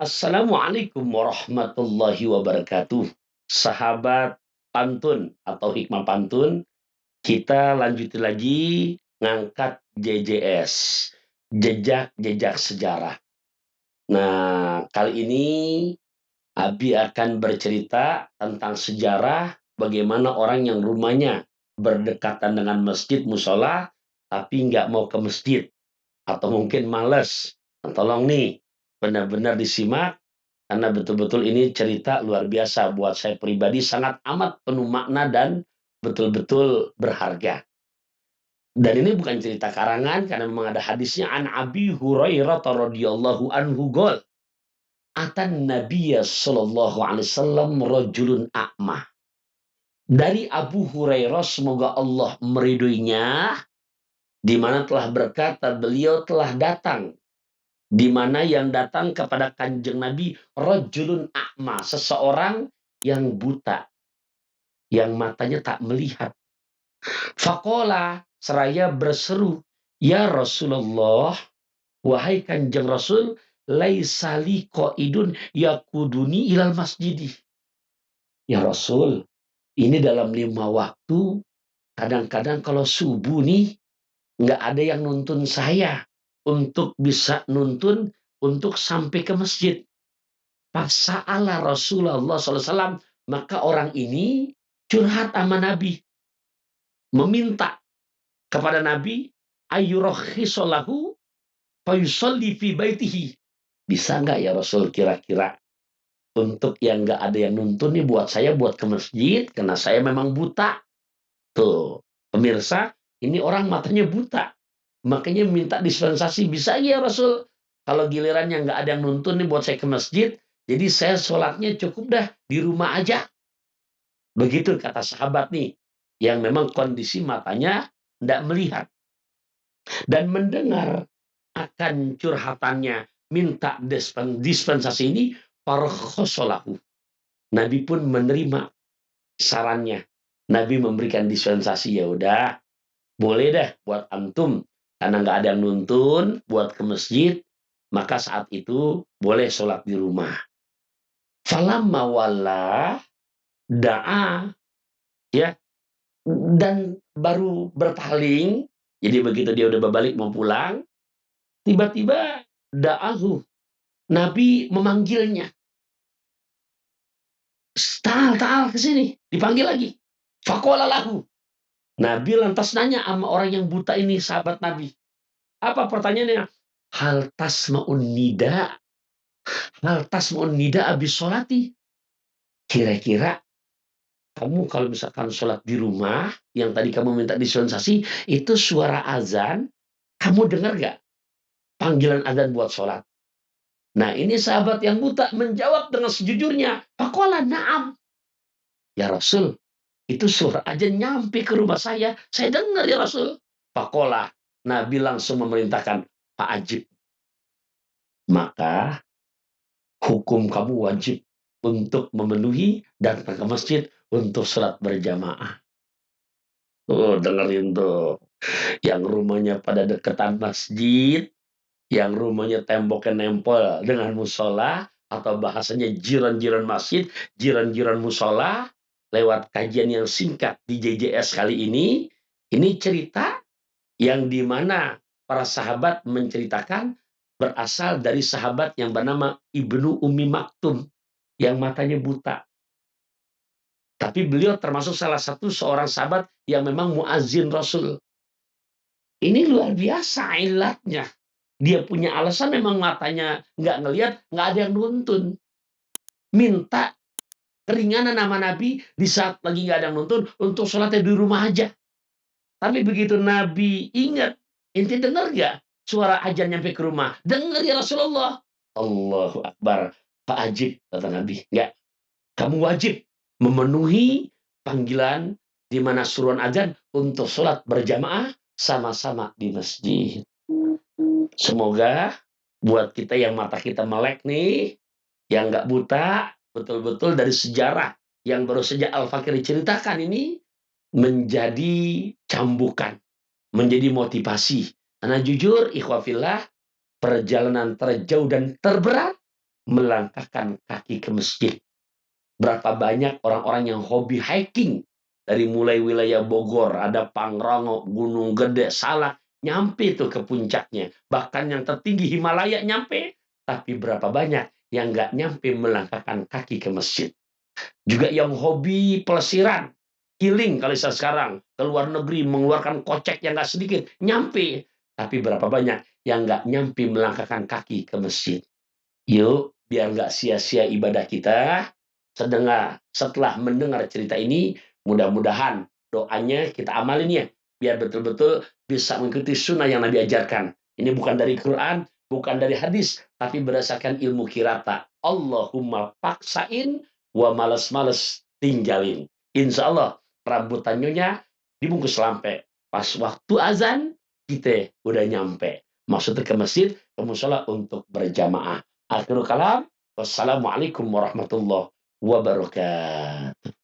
Assalamualaikum warahmatullahi wabarakatuh. Sahabat pantun atau hikmah pantun, kita lanjutin lagi ngangkat JJS, jejak-jejak sejarah. Nah, kali ini Abi akan bercerita tentang sejarah bagaimana orang yang rumahnya berdekatan dengan masjid musola, tapi nggak mau ke masjid atau mungkin males. Nah, tolong nih, benar-benar disimak karena betul-betul ini cerita luar biasa buat saya pribadi, sangat amat penuh makna dan betul-betul berharga. Dan ini bukan cerita karangan karena memang ada hadisnya, an Abi Hurairah radhiyallahu anhu qol atan Nabiya sallallahu alaihi wasallam rajulun a'ma. Dari Abu Hurairah, semoga Allah meridhoinya, di mana telah berkata beliau telah datang, di mana yang datang kepada kanjeng Nabi rajulun a'ma, seseorang yang buta, yang matanya tak melihat. Faqala, seraya berseru, ya Rasulullah, wahai kanjeng Rasul, laisa li qaidun yakuduni ilal masjidi. Ya Rasul, ini dalam 5 waktu, kadang-kadang kalau subuh nih nggak ada yang nuntun saya untuk bisa nuntun untuk sampai ke masjid. Fasa'ala Rasulullah SAW, maka orang ini curhat sama Nabi, meminta kepada Nabi ayyurahhisolahu fayusolli fi baitihi. Bisa nggak ya Rasul, kira-kira untuk yang nggak ada yang nuntun nih buat saya buat ke masjid, karena saya memang buta. Tuh, pemirsa, ini orang matanya buta. Makanya minta dispensasi, bisa ya Rasul. Kalau gilirannya nggak ada yang nuntun nih buat saya ke masjid, jadi saya sholatnya cukup dah di rumah aja. Begitu kata sahabat nih, yang memang kondisi matanya tidak melihat. Dan mendengar akan curhatannya, minta dispensasi ini, farkhosolahu. Nabi pun menerima sarannya. Nabi memberikan dispensasi, ya udah, boleh dah buat antum, karena nggak ada yang nuntun buat ke masjid, maka saat itu boleh sholat di rumah. Falamma walla da'a, ya, dan baru berpaling, jadi begitu dia udah berbalik mau pulang, tiba-tiba da'ahu, Nabi memanggilnya, ta'al ta'al ke sini, dipanggil lagi. Faqala lahu, Nabi lantas nanya sama orang yang buta ini, sahabat Nabi. Apa pertanyaannya? Hal tasma'un nida, hal tasma'un nida abis sholati. Kira-kira kamu kalau misalkan sholat di rumah, yang tadi kamu minta dispensasi, itu suara azan, kamu dengar gak panggilan azan buat sholat? Nah, ini sahabat yang buta menjawab dengan sejujurnya, faqala na'am. Ya Rasul, itu suara azan nyampe ke rumah saya dengar ya Rasul. Faqala, Nabi langsung memerintahkan, fa'ajib, maka hukum kamu wajib untuk memenuhi datang ke masjid untuk sholat berjamaah. Tuh, dengerin tuh. Yang rumahnya pada deketan masjid, yang rumahnya temboknya nempel dengan musola, atau bahasanya jiran-jiran masjid, jiran-jiran musola, lewat kajian yang singkat di JJS kali ini cerita yang dimana para sahabat menceritakan berasal dari sahabat yang bernama Ibnu Ummi Maktum, yang matanya buta. Tapi beliau termasuk salah satu seorang sahabat yang memang muazin Rasul. Ini luar biasa ilatnya. Dia punya alasan, memang matanya nggak ngelihat, nggak ada yang nuntun. Minta keringanan nama Nabi di saat lagi nggak ada yang nuntun untuk sholatnya di rumah aja. Tapi begitu Nabi ingat, inti dengar gak suara ajan nyampe ke rumah? Dengar ya Rasulullah. Allahu Akbar. Pak Ajib, kata Nabi. Enggak, kamu wajib memenuhi panggilan di mana suruhan azan untuk sholat berjamaah sama-sama di masjid. Semoga buat kita yang mata kita melek nih, yang nggak buta, betul-betul dari sejarah yang baru saja Al-Fakir ceritakan ini menjadi cambukan, menjadi motivasi. Karena jujur, ikhwafillah, perjalanan terjauh dan terberat melangkahkan kaki ke masjid. Berapa banyak orang-orang yang hobi hiking dari mulai wilayah Bogor, ada Pangrango, Gunung Gede, Salak, nyampe tuh ke puncaknya. Bahkan yang tertinggi Himalaya nyampe. Tapi berapa banyak yang nggak nyampe melangkahkan kaki ke masjid. Juga yang hobi pelesiran, healing kalau sekarang, ke luar negeri mengeluarkan kocek yang nggak sedikit, nyampe. Tapi berapa banyak yang nggak nyampe melangkahkan kaki ke masjid. Yuk, biar nggak sia-sia ibadah kita, setelah mendengar cerita ini, mudah-mudahan doanya kita amalin ya, biar betul-betul bisa mengikuti sunnah yang Nabi ajarkan. Ini bukan dari Quran, bukan dari hadis, tapi berdasarkan ilmu kirata. Allahumma paksain, wa males-males tinggalin. Insya Allah, rambutannya dibungkus lampe. Pas waktu azan, kita udah nyampe. Maksudnya ke masjid, ke musola untuk berjamaah. Akhirul kalam, wassalamualaikum warahmatullahi wabarakatuh.